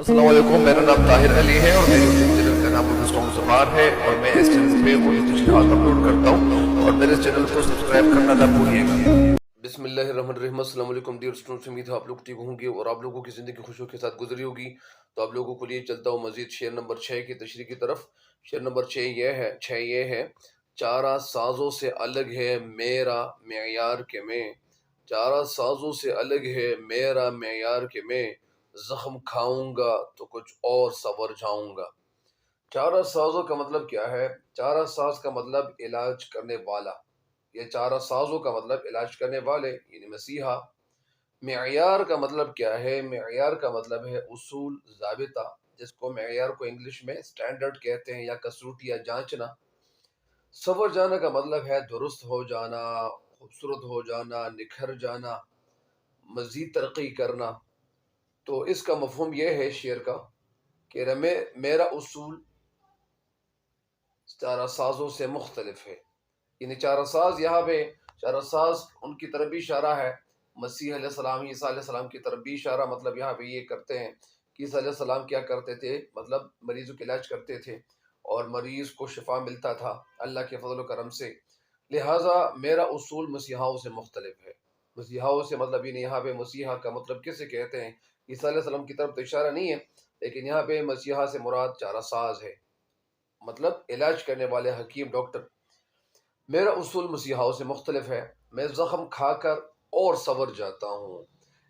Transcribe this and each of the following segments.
السلام علیکم، میرا نام طاہر علی ہے اور میرے یوٹیوب چینل کا نام مسٹر زبار ہے اور میں اس چینل پہ اردو تشریحات اپلوڈ کرتا ہوں اور میرے چینل کو سبسکرائب کرنا نہ بھولیے گا۔ بسم اللہ الرحمن الرحیم۔ السلام علیکم ڈیئر اسٹوڈنٹس، امید ہے آپ لوگ ٹھیک ہوں گے اور آپ لوگوں کی زندگی خوشیوں کے ساتھ گزری ہوگی۔ تو آپ لوگوں کو لیے چلتا ہوں مزید شعر نمبر 6 کی تشریح کی طرف۔ شعر نمبر 6 یہ ہے: چارہ سازوں سے الگ ہے میرا معیار کے میں، چارہ سازوں سے الگ ہے میرا معیار کے میں، زخم کھاؤں گا تو کچھ اور سنور جاؤں گا۔ چارہ سازوں کا مطلب کیا ہے؟ چارہ ساز کا مطلب علاج کرنے والا، یہ چارہ سازوں کا مطلب علاج کرنے والے یعنی مسیحا۔ معیار کا مطلب کیا ہے؟ معیار کا مطلب ہے اصول، ضابطہ، جس کو معیار کو انگلش میں سٹینڈرڈ کہتے ہیں یا کسوٹی یا جانچنا۔ سنور جانا کا مطلب ہے درست ہو جانا، خوبصورت ہو جانا، نکھر جانا، مزید ترقی کرنا۔ تو اس کا مفہوم یہ ہے شعر کا کہ میرا اصول چارہ سازوں سے مختلف ہے، یعنی چارہ ساز یہاں پہ چارہ ساز ان کی طرف بھی اشارہ ہے، مسیح علیہ السلام، عیسیٰ علیہ السلام کی طرف بھی اشارہ، مطلب یہاں پہ یہ کرتے ہیں کہ عیسیٰ علیہ السلام کیا کرتے تھے، مطلب مریضوں کا علاج کرتے تھے اور مریض کو شفا ملتا تھا اللہ کے فضل و کرم سے۔ لہٰذا میرا اصول مسیحاؤں سے مختلف ہے۔ مسیحاؤں سے مطلب یعنی یہاں پہ مسیحا کا مطلب کسے کہتے ہیں؟ عیسیٰ علیہ السلام کی طرف تو اشارہ نہیں ہے، لیکن یہاں پہ مسیحا سے مراد چارہ ساز ہے، مطلب علاج کرنے والے حکیم، ڈاکٹر۔ میرا اصول مسیحاؤں سے مختلف ہے، میں زخم کھا کر اور سنور جاتا ہوں۔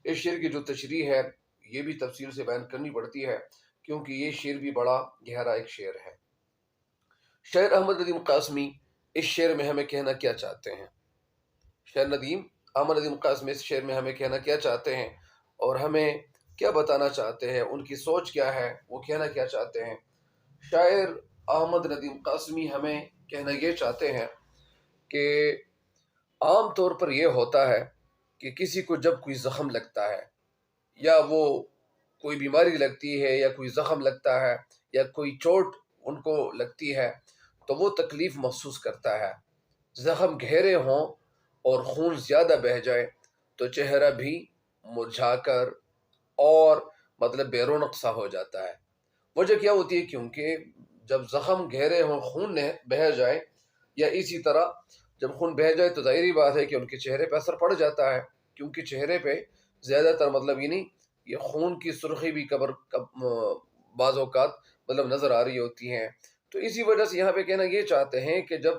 اس شعر کی جو تشریح ہے یہ بھی تفصیل سے بیان کرنی پڑتی ہے کیونکہ یہ شعر بھی بڑا گہرا ایک شعر ہے۔ شاعر احمد ندیم قاسمی اس شعر میں ہمیں کہنا کیا چاہتے ہیں؟ شاعر احمد ندیم قاسمی اس شعر میں ہمیں کہنا کیا چاہتے ہیں اور ہمیں کیا بتانا چاہتے ہیں، ان کی سوچ کیا ہے، وہ کہنا کیا چاہتے ہیں؟ شاعر احمد ندیم قاسمی ہمیں کہنا یہ چاہتے ہیں کہ عام طور پر یہ ہوتا ہے کہ کسی کو جب کوئی زخم لگتا ہے یا وہ کوئی بیماری لگتی ہے یا کوئی زخم لگتا ہے یا کوئی چوٹ ان کو لگتی ہے تو وہ تکلیف محسوس کرتا ہے۔ زخم گہرے ہوں اور خون زیادہ بہہ جائے تو چہرہ بھی مرجھا کر اور مطلب بے رونق سا ہو جاتا ہے۔ وجہ کیا ہوتی ہے؟ کیونکہ جب زخم گہرے ہوں، خون بہہ جائے یا اسی طرح جب خون بہہ جائے تو ظاہری بات ہے کہ ان کے چہرے پہ اثر پڑ جاتا ہے، کیونکہ چہرے پہ زیادہ تر مطلب یہ نہیں، یہ خون کی سرخی بھی بعض اوقات مطلب نظر آ رہی ہوتی ہیں۔ تو اسی وجہ سے یہاں پہ کہنا یہ چاہتے ہیں کہ جب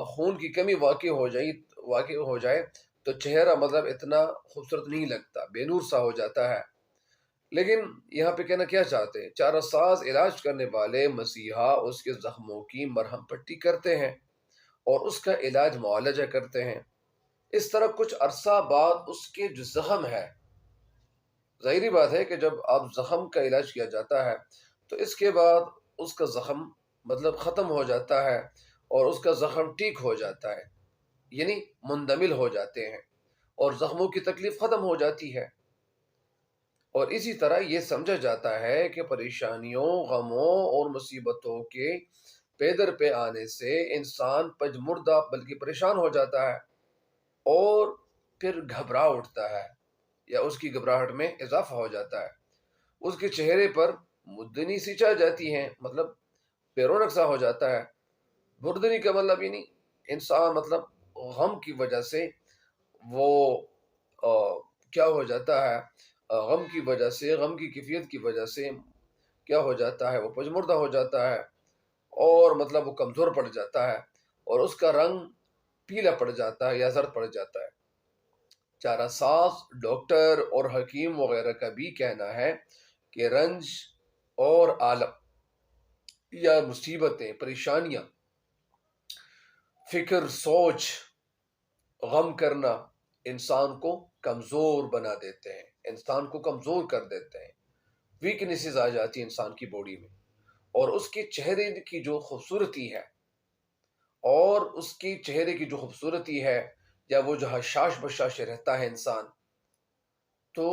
خون کی کمی واقع ہو جائے تو چہرہ مطلب اتنا خوبصورت نہیں لگتا، بے نور سا ہو جاتا ہے۔ لیکن یہاں پہ کہنا کیا چاہتے ہیں؟ چارہ ساز علاج کرنے والے مسیحا اس کے زخموں کی مرہم پٹی کرتے ہیں اور اس کا علاج معالجہ کرتے ہیں۔ اس طرح کچھ عرصہ بعد اس کے جو زخم ہے، ظاہری بات ہے کہ جب آپ زخم کا علاج کیا جاتا ہے تو اس کے بعد اس کا زخم مطلب ختم ہو جاتا ہے اور اس کا زخم ٹھیک ہو جاتا ہے، یعنی مندمل ہو جاتے ہیں اور زخموں کی تکلیف ختم ہو جاتی ہے۔ اور اسی طرح یہ سمجھا جاتا ہے کہ پریشانیوں، غموں اور مصیبتوں کے پے در پہ آنے سے انسان پجمردہ بلکہ پریشان ہو جاتا ہے اور پھر گھبرا اٹھتا ہے یا اس کی گھبراہٹ میں اضافہ ہو جاتا ہے، اس کے چہرے پر مدنی سی چھا جاتی ہیں، مطلب بے رونق سا ہو جاتا ہے۔ بردنی کا مطلب یہ نہیں، انسان مطلب غم کی وجہ سے وہ کیا ہو جاتا ہے، غم کی وجہ سے، غم کی کیفیت کی وجہ سے کیا ہو جاتا ہے، وہ پجمردہ ہو جاتا ہے اور مطلب وہ کمزور پڑ جاتا ہے اور اس کا رنگ پیلا پڑ جاتا ہے یا زرد پڑ جاتا ہے۔ چارہ ساز، ڈاکٹر اور حکیم وغیرہ کا بھی کہنا ہے کہ رنج اور عالم یا مصیبتیں، پریشانیاں، فکر، سوچ، غم کرنا انسان کو کمزور بنا دیتے ہیں، انسان کو کمزور کر دیتے ہیں، ویکنیسز آ جاتی ہیں انسان کی باڈی میں، اور اس کے چہرے کی جو خوبصورتی ہے یا وہ جو حشاش بشاش رہتا ہے انسان، تو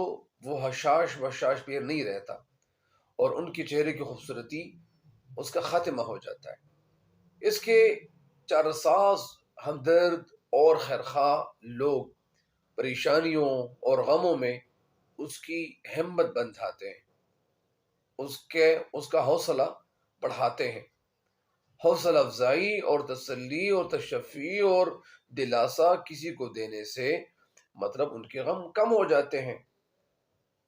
وہ حشاش بشاش پھر نہیں رہتا اور ان کے چہرے کی خوبصورتی اس کا خاتمہ ہو جاتا ہے۔ اس کے چارہ ساز، ہمدرد اور خیرخواہ لوگ پریشانیوں اور غموں میں اس کی ہمت بندھاتے ہیں اس کا حوصلہ بڑھاتے ہیں۔ حوصلہ افزائی اور تسلی اور تشفی اور دلاسا کسی کو دینے سے مطلب ان کے غم کم ہو جاتے ہیں۔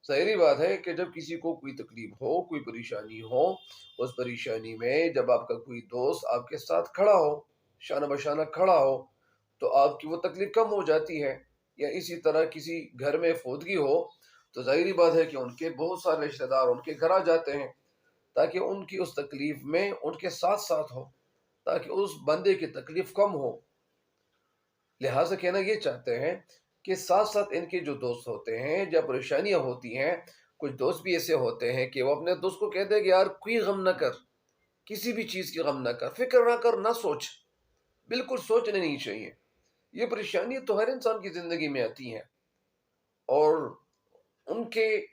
ظاہری بات ہے کہ جب کسی کو کوئی تکلیف ہو، کوئی پریشانی ہو، اس پریشانی میں جب آپ کا کوئی دوست آپ کے ساتھ کھڑا ہو، شانہ بشانہ کھڑا ہو، تو آپ کی وہ تکلیف کم ہو جاتی ہے۔ یا اسی طرح کسی گھر میں فوتگی ہو تو ظاہری بات ہے کہ ان کے بہت سارے رشتہ دار ان کے گھر آ جاتے ہیں تاکہ ان کی اس تکلیف میں ان کے ساتھ ساتھ ہو، تاکہ اس بندے کی تکلیف کم ہو۔ لہٰذا کہنا یہ چاہتے ہیں کہ ساتھ ساتھ ان کے جو دوست ہوتے ہیں، جب پریشانیاں ہوتی ہیں، کچھ دوست بھی ایسے ہوتے ہیں کہ وہ اپنے دوست کو کہتے ہیں کہ یار کوئی غم نہ کر، کسی بھی چیز کی غم نہ کر، فکر نہ کر، نہ سوچ، بالکل سوچنے نہیں چاہیے۔ یہ پریشانی تو ہر انسان کی زندگی میں آتی ہیں، اور ان کے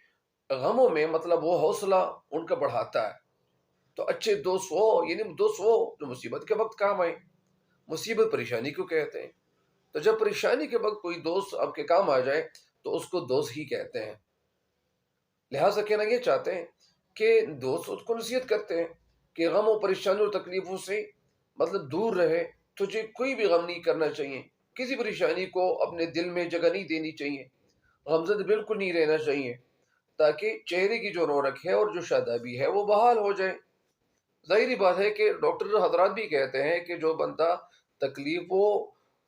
غموں میں مطلب وہ حوصلہ ان کا بڑھاتا ہے۔ تو اچھے دوست وہ یعنی دوست وہ جو مصیبت کے وقت کام آئے۔ مصیبت پریشانی کو کہتے ہیں، تو جب پریشانی کے وقت کوئی دوست آپ کے کام آ جائے تو اس کو دوست ہی کہتے ہیں۔ لہٰذا کہنا یہ چاہتے ہیں کہ دوست اس کو نصیحت کرتے ہیں کہ غم و پریشانی اور تکلیفوں سے مطلب دور رہے، تجھے کوئی بھی غم نہیں کرنا چاہیے، کسی پریشانی کو اپنے دل میں جگہ نہیں دینی چاہیے، غمزدہ بالکل نہیں رہنا چاہیے، تاکہ چہرے کی جو رونق ہے اور جو شادابی ہے وہ بحال ہو جائے۔ ظاہری بات ہے کہ ڈاکٹر حضرات بھی کہتے ہیں کہ جو بندہ تکلیفوں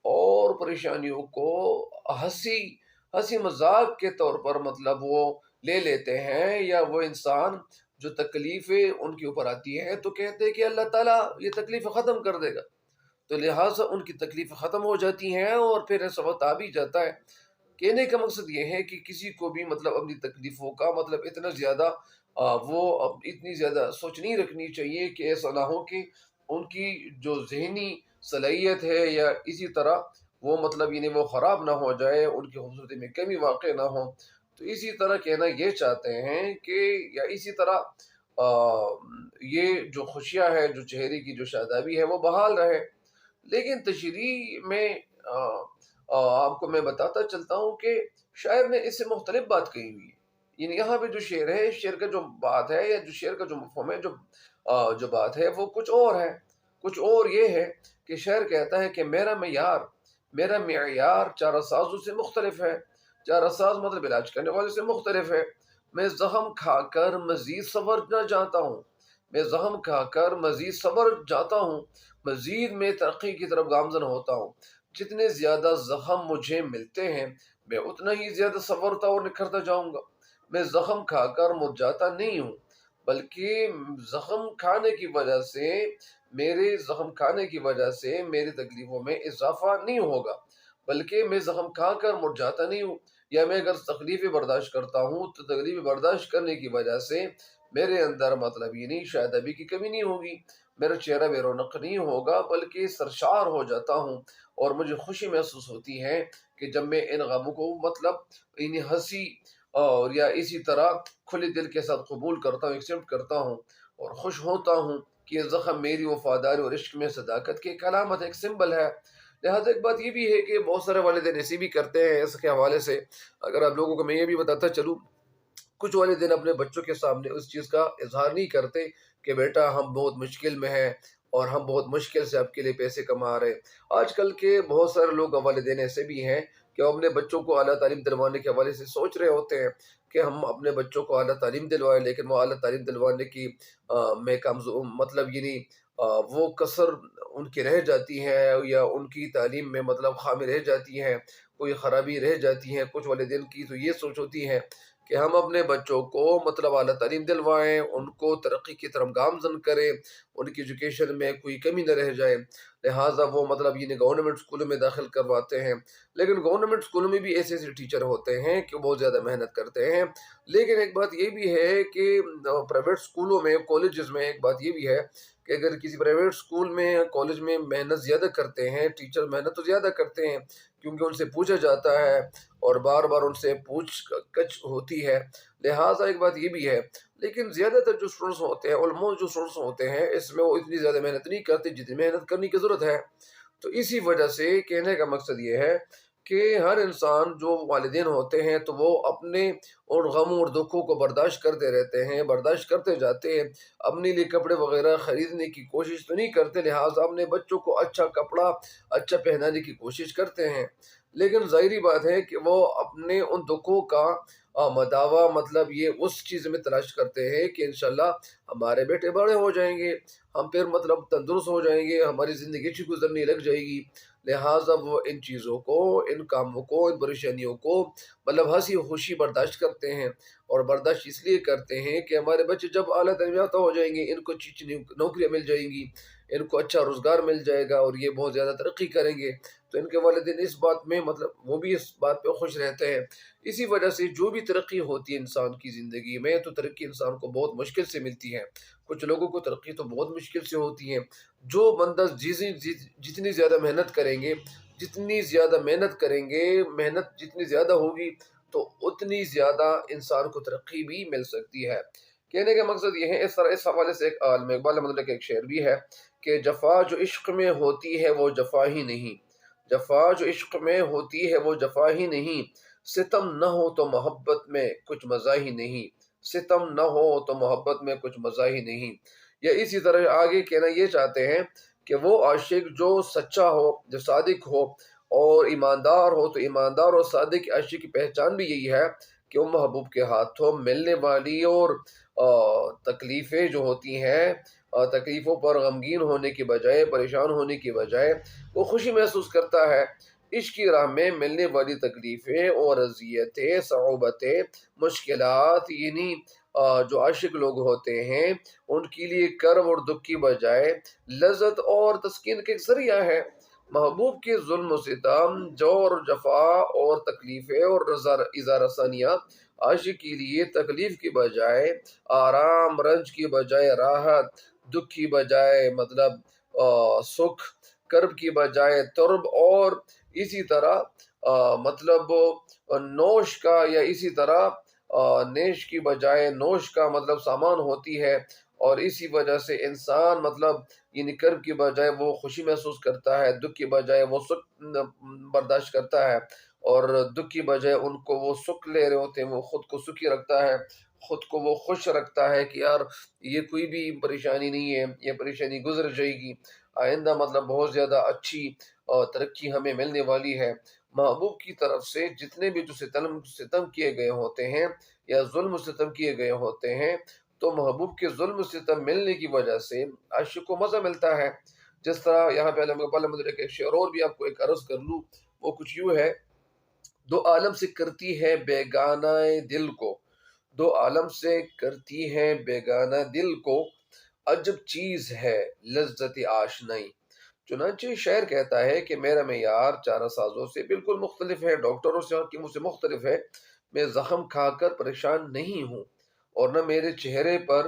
اور پریشانیوں کو ہنسی مذاق کے طور پر مطلب وہ لے لیتے ہیں، یا وہ انسان جو تکلیفیں ان کے اوپر آتی ہیں تو کہتے ہیں کہ اللہ تعالیٰ یہ تکلیف ختم کر دے گا، تو لہٰذا ان کی تکلیف ختم ہو جاتی ہیں، اور پھر ایسا وقت آ بھی جاتا ہے۔ کہنے کا مقصد یہ ہے کہ کسی کو بھی مطلب اپنی تکلیفوں کا مطلب اتنا زیادہ وہ اب اتنی زیادہ سوچ نہیں رکھنی چاہیے کہ ایسا نہ ہو کہ ان کی جو ذہنی صلاحیت ہے یا اسی طرح وہ مطلب یعنی وہ خراب نہ ہو جائے، ان کی خوبصورتی میں کمی واقع نہ ہو۔ تو اسی طرح کہنا یہ چاہتے ہیں کہ یا اسی طرح یہ جو خوشیاں ہے، جو چہرے کی جو شادابی ہے وہ بحال رہے۔ لیکن تشریح میں آپ کو میں بتاتا چلتا ہوں کہ شاعر نے اس سے مختلف بات کہی ہوئی ہے۔ یعنی یہاں پہ جو شعر ہے، شعر کا جو بات ہے یا جو شعر کا جو مفہوم ہے، جو بات ہے وہ کچھ اور ہے۔ کچھ اور یہ ہے کہ شاعر کہتا ہے کہ میرا معیار چارہ سازوں سے مختلف ہے۔ چارہ ساز مطلب علاج کرنے والے سے مختلف ہے۔ میں زخم کھا کر مزید سنورنا چاہتا ہوں، میں زخم کھا کر مزید سنور جاتا ہوں، مزید میں ترقی کی طرف گامزن ہوتا ہوں۔ جتنے زیادہ زخم مجھے ملتے ہیں میں اتنا ہی زیادہ سنورتا اور نکھرتا جاؤں گا۔ میں زخم کھا کر مرجھاتا نہیں ہوں، بلکہ زخم کھانے کی وجہ سے میری تکلیفوں میں اضافہ نہیں ہوگا، بلکہ میں زخم کھا کر مرجھاتا نہیں ہوں۔ یا میں اگر تکلیفیں برداشت کرتا ہوں تو تکلیفیں برداشت کرنے کی وجہ سے میرے اندر مطلب یہ نہیں شادابی کی کمی نہیں ہوگی، میرا چہرہ بے رونق نہیں ہوگا، بلکہ سرشار ہو جاتا ہوں، اور مجھے خوشی محسوس ہوتی ہے کہ جب میں ان غموں کو مطلب انہیں ہنسی اور یا اسی طرح کھلے دل کے ساتھ قبول کرتا ہوں، ایکسیپٹ کرتا ہوں، اور خوش ہوتا ہوں کہ یہ زخم میری وفاداری اور عشق میں صداقت کی ایک علامت، ایک سمبل ہے۔ لہٰذا ایک بات یہ بھی ہے کہ بہت سارے والدین ایسے بھی کرتے ہیں اس کے حوالے سے۔ اگر آپ لوگوں کو میں یہ بھی بتاتا چلوں، کچھ والدین اپنے بچوں کے سامنے اس چیز کا اظہار نہیں کرتے کہ بیٹا ہم بہت مشکل میں ہیں اور ہم بہت مشکل سے آپ کے لیے پیسے کما رہے ہیں۔ آج کل کے بہت سارے لوگ والدین ایسے بھی ہیں کہ وہ اپنے بچوں کو اعلیٰ تعلیم دلوانے کے حوالے سے سوچ رہے ہوتے ہیں کہ ہم اپنے بچوں کو اعلیٰ تعلیم دلوائیں، لیکن وہ اعلیٰ تعلیم دلوانے کی میں کمزور مطلب یعنی وہ کسر ان کی رہ جاتی ہے، یا ان کی تعلیم میں مطلب خامی رہ جاتی ہے، کوئی خرابی رہ جاتی ہے۔ کچھ والدین کی تو یہ سوچ ہوتی ہے کہ ہم اپنے بچوں کو مطلب اعلیٰ تعلیم دلوائیں، ان کو ترقی کی طرف گامزن کریں، ان کی ایجوکیشن میں کوئی کمی نہ رہ جائے، لہٰذا وہ مطلب یہ گورنمنٹ اسکولوں میں داخل کرواتے ہیں۔ لیکن گورنمنٹ اسکولوں میں بھی ایسے ٹیچر ہوتے ہیں کہ بہت زیادہ محنت کرتے ہیں۔ لیکن ایک بات یہ بھی ہے کہ پرائیویٹ اسکولوں میں، کالجز میں ایک بات یہ بھی ہے کہ اگر کسی پرائیویٹ اسکول میں کالج میں محنت زیادہ کرتے ہیں، ٹیچر محنت تو زیادہ کرتے ہیں کیونکہ ان سے پوچھا جاتا ہے اور بار بار ان سے پوچھ گچھ ہوتی ہے، لہٰذا ایک بات یہ بھی ہے۔ لیکن زیادہ تر جو اسٹوڈنٹس ہوتے ہیں، آلموسٹ جو اسٹوڈنٹس ہوتے ہیں، اس میں وہ اتنی زیادہ محنت نہیں کرتے جتنی محنت کرنے کی ضرورت ہے۔ تو اسی وجہ سے کہنے کا مقصد یہ ہے کہ ہر انسان جو والدین ہوتے ہیں تو وہ اپنے اور غموں اور دکھوں کو برداشت کرتے رہتے ہیں، برداشت کرتے جاتے ہیں، اپنے لیے کپڑے وغیرہ خریدنے کی کوشش تو نہیں کرتے، لہٰذا اپنے بچوں کو اچھا کپڑا اچھا پہنانے کی کوشش کرتے ہیں، لیکن ظاہری بات ہے کہ وہ اپنے ان دکھوں کا مداوع مطلب یہ اس چیز میں تلاش کرتے ہیں کہ انشاءاللہ ہمارے بیٹے بڑے ہو جائیں گے، ہم پھر مطلب تندرست ہو جائیں گے، ہماری زندگی اچھی گزرنے لگ جائے گی، لہٰذا وہ ان چیزوں کو، ان کاموں کو، ان پریشانیوں کو مطلب ہنسی خوشی برداشت کرتے ہیں، اور برداشت اس لیے کرتے ہیں کہ ہمارے بچے جب اعلیٰ تعلیم یافتہ ہو جائیں گے، ان کو اچھی اچھی نوکریاں مل جائیں گی، ان کو اچھا روزگار مل جائے گا اور یہ بہت زیادہ ترقی کریں گے، تو ان کے والدین اس بات میں مطلب وہ بھی اس بات پہ خوش رہتے ہیں۔ اسی وجہ سے جو بھی ترقی ہوتی ہے انسان کی زندگی میں، تو ترقی انسان کو بہت مشکل سے ملتی ہے، کچھ لوگوں کو ترقی تو بہت مشکل سے ہوتی ہے۔ جو بندہ جتنی زیادہ محنت کریں گے، جتنی زیادہ محنت کریں گے، محنت جتنی زیادہ ہوگی تو اتنی زیادہ انسان کو ترقی بھی مل سکتی ہے۔ کہنے کا مقصد یہ ہے، اس طرح اس حوالے سے ایک عالم اقبال رحمۃ اللہ کا ایک شعر بھی ہے کہ جفا جو عشق میں ہوتی ہے وہ جفا ہی نہیں، جفا جو عشق میں ہوتی ہے وہ جفا ہی نہیں، ستم نہ ہو تو محبت میں کچھ مزہ ہی نہیں، ستم نہ ہو تو محبت میں کچھ مزہ ہی نہیں۔ یا اسی طرح آگے کہنا یہ چاہتے ہیں کہ وہ عاشق جو سچا ہو، جو صادق ہو اور ایماندار ہو، تو ایماندار اور صادق عاشق کی پہچان بھی یہی ہے کہ وہ محبوب کے ہاتھوں ملنے والی اور تکلیفیں جو ہوتی ہیں، تکلیفوں پر غمگین ہونے کی بجائے، پریشان ہونے کی بجائے وہ خوشی محسوس کرتا ہے۔ عشق کی راہ میں ملنے والی تکلیفیں اور اذیتیں، صعوبتیں، مشکلات، یعنی جو عاشق لوگ ہوتے ہیں ان کے لیے کرب اور دکھ کی بجائے لذت اور تسکین کا ایک ذریعہ ہے۔ محبوب کے ظلم و ستم، جور و جفا اور تکلیفیں اور اظہار ثانیہ عاشق کے لیے تکلیف کی بجائے آرام، رنج کی بجائے راحت، دکھ کی بجائے مطلب سکھ، کرب کی بجائے ترب، اور اسی طرح مطلب نوش کا، یا اسی طرح نیش کی بجائے نوش کا مطلب سامان ہوتی ہے، اور اسی وجہ سے انسان مطلب یعنی کرب کی بجائے وہ خوشی محسوس کرتا ہے، دکھ کی بجائے وہ سکھ برداشت کرتا ہے، اور دکھ کی بجائے ان کو وہ سکھ لے رہے ہوتے ہیں، وہ خود کو سکھی رکھتا ہے، خود کو وہ خوش رکھتا ہے کہ یار یہ کوئی بھی پریشانی نہیں ہے، یہ پریشانی گزر جائے گی، آئندہ مطلب بہت زیادہ اچھی ترقی ہمیں ملنے والی ہے۔ محبوب کی طرف سے جتنے بھی جو ستم کیے گئے ہوتے ہیں یا ظلم و ستم کیے گئے ہوتے ہیں، تو محبوب کے ظلم و ستم ملنے کی وجہ سے عاشق کو مزہ ملتا ہے۔ جس طرح یہاں پہ علامہ اقبال رحمۃ اللہ کا ایک شعر اور بھی آپ کو ایک عرض کر لوں، وہ کچھ یوں ہے: دو عالم سے کرتی ہے بیگانہ دل کو، دو عالم سے کرتی ہے بیگانہ دل کو، عجب چیز ہے لذت آشنائی۔ چنانچہ شاعر کہتا ہے کہ میرا معیار چارہ سازوں سے بالکل مختلف ہے، ڈاکٹروں سے، حکیموں سے مختلف ہے، میں زخم کھا کر پریشان نہیں ہوں، اور نہ میرے چہرے پر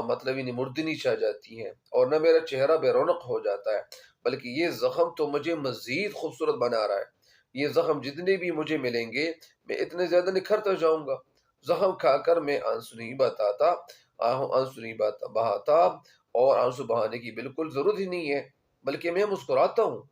مطلب یعنی مردنی چھا جاتی ہے، اور نہ میرا چہرہ بے رونق ہو جاتا ہے، بلکہ یہ زخم تو مجھے مزید خوبصورت بنا رہا ہے۔ یہ زخم جتنے بھی مجھے ملیں گے میں اتنے زیادہ نکھرتا جاؤں گا۔ زخم کھا کر میں آنسو نہیں بہاتا، اور آنسو بہانے کی بالکل ضرورت ہی نہیں ہے، بلکہ میں مسکراتا ہوں۔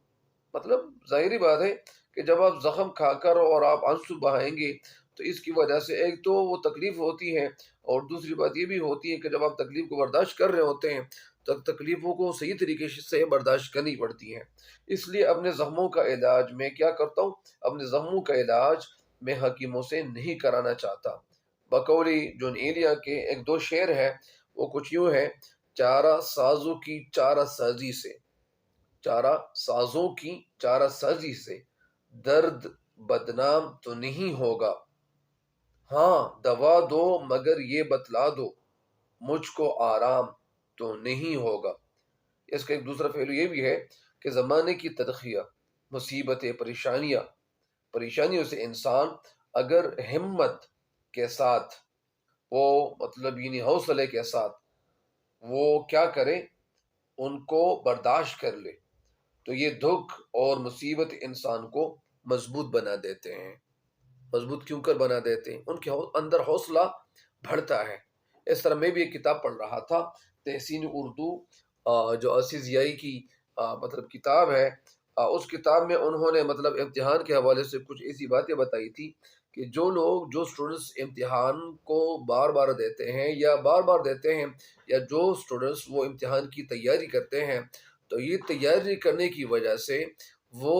مطلب ظاہری بات ہے کہ جب آپ زخم کھا کر اور آپ آنسو بہائیں گے تو اس کی وجہ سے ایک تو وہ تکلیف ہوتی ہے، اور دوسری بات یہ بھی ہوتی ہے کہ جب آپ تکلیف کو برداشت کر رہے ہوتے ہیں تو تکلیفوں کو صحیح طریقے سے برداشت کرنی پڑتی ہے۔ اس لیے اپنے زخموں کا علاج میں کیا کرتا ہوں، اپنے زخموں کا علاج میں حکیموں سے نہیں کرانا چاہتا۔ بقول جون ایلیا کے ایک دو شعر ہے، وہ کچھ یوں ہے: چارہ سازوں کی چارہ سازی سے، چارہ سازوں کی چارہ سازی سے درد بدنام تو نہیں ہوگا، ہاں دوا دو مگر یہ بتلا دو مجھ کو آرام تو نہیں ہوگا۔ اس کا ایک دوسرا پہلو یہ بھی ہے کہ زمانے کی تدخیاں، مصیبتیں، پریشانیوں سے انسان اگر ہمت کے ساتھ، وہ مطلب یعنی حوصلے کے ساتھ وہ کیا کرے، ان کو برداشت کر لے، تو یہ دکھ اور مصیبت انسان کو مضبوط بنا دیتے ہیں۔ مضبوط کیوں کر بنا دیتے ہیں؟ ان کے اندر حوصلہ بڑھتا ہے۔ اس طرح میں بھی ایک کتاب پڑھ رہا تھا، تحسین اردو، جو عزیز یائی کی مطلب کتاب ہے، اس کتاب میں انہوں نے مطلب امتحان کے حوالے سے کچھ ایسی باتیں بتائی تھی کہ جو اسٹوڈنٹس امتحان کو بار بار دیتے ہیں یا بار بار دیتے ہیں، یا جو اسٹوڈنٹس وہ امتحان کی تیاری کرتے ہیں، تو یہ تیاری کرنے کی وجہ سے وہ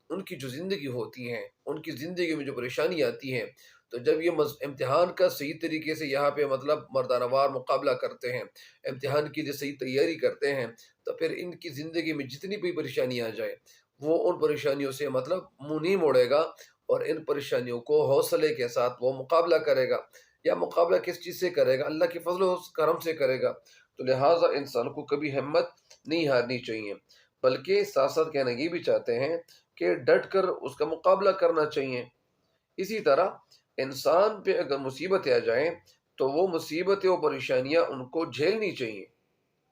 ان کی جو زندگی ہوتی ہیں، ان کی زندگی میں جو پریشانی آتی ہیں، تو جب یہ امتحان کا صحیح طریقے سے یہاں پہ مطلب مردانہ وار مقابلہ کرتے ہیں، امتحان کی جو صحیح تیاری کرتے ہیں، تو پھر ان کی زندگی میں جتنی بھی پریشانی آ جائے وہ ان پریشانیوں سے مطلب منہ نہیں موڑے گا، اور ان پریشانیوں کو حوصلے کے ساتھ وہ مقابلہ کرے گا۔ یا مقابلہ کس چیز سے کرے گا؟ اللہ کے فضل و کرم سے کرے گا۔ تو لہٰذا انسان کو کبھی ہمت نہیں ہارنی چاہیے، بلکہ ساتھ ساتھ کہنا یہ بھی چاہتے ہیں کہ ڈٹ کر اس کا مقابلہ کرنا چاہیے۔ اسی طرح انسان پہ اگر مصیبتیں آ جائیں تو وہ مصیبتیں و پریشانیاں ان کو جھیلنی چاہیے۔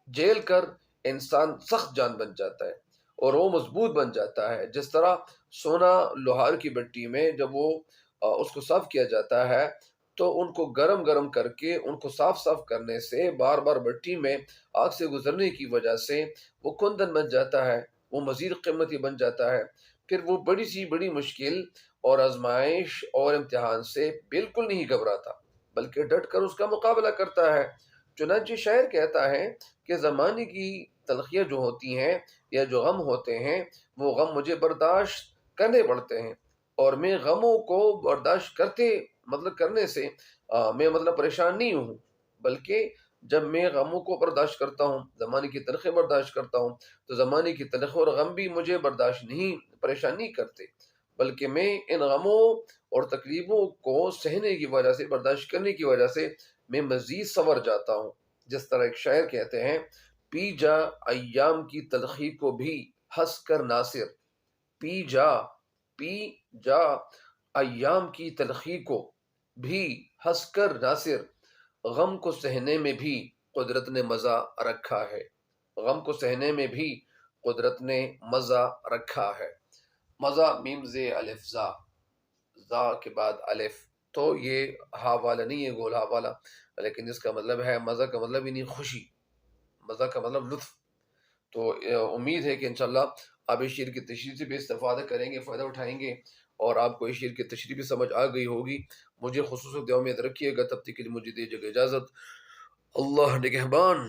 جھیل کر انسان سخت جان بن جاتا ہے اور وہ مضبوط بن جاتا ہے۔ جس طرح سونا لوہار کی بٹی میں جب وہ اس کو صاف کیا جاتا ہے تو ان کو گرم گرم کر کے ان کو صاف صاف کرنے سے بار بار بٹی میں آگ سے گزرنے کی وجہ سے وہ کندن بن جاتا ہے، وہ مزید قیمتی بن جاتا ہے۔ پھر وہ بڑی سی بڑی مشکل اور آزمائش اور امتحان سے بالکل نہیں گھبراتا، بلکہ ڈٹ کر اس کا مقابلہ کرتا ہے۔ چنانچہ شاعر کہتا ہے کہ زمانے کی تلخیاں جو ہوتی ہیں یا جو غم ہوتے ہیں، وہ غم مجھے برداشت کرنے پڑتے ہیں، اور میں غموں کو برداشت کرنے سے میں مطلب پریشان نہیں ہوں، بلکہ جب میں غموں کو برداشت کرتا ہوں، زمانے کی تلخیں برداشت کرتا ہوں، تو زمانے کی تلخیں اور غم بھی مجھے پریشان نہیں کرتے، بلکہ میں ان غموں اور تکلیفوں کو سہنے کی وجہ سے، برداشت کرنے کی وجہ سے میں مزید سنور جاتا ہوں۔ جس طرح ایک شاعر کہتے ہیں، پی جا ایام کی تلخی کو بھی ہنس کر ناصر، پی جا پی جا ایام کی تلخی کو بھی ہنس کر ناصر، غم کو سہنے میں بھی قدرت نے مزہ رکھا ہے، غم کو سہنے میں بھی قدرت نے مزہ رکھا ہے۔ مزہ میم زے الف زا، زا کے بعد الف، تو یہ ہا والا نہیں ہے، گول ہا والا، لیکن اس کا مطلب ہے مزہ کا مطلب ہی نہیں خوشی، مزہ کا مطلب لطف۔ تو امید ہے کہ انشاءاللہ آپ اس شعر کی تشریح سے بھی استفادہ کریں گے، فائدہ اٹھائیں گے، اور آپ کو اس شعر کی تشریح بھی سمجھ آ گئی ہوگی۔ مجھے خصوصاً دعا میں یاد رکھیے گا، تب تک کے لیے مجھے دیجیے گا اجازت۔ اللہ نگہبان۔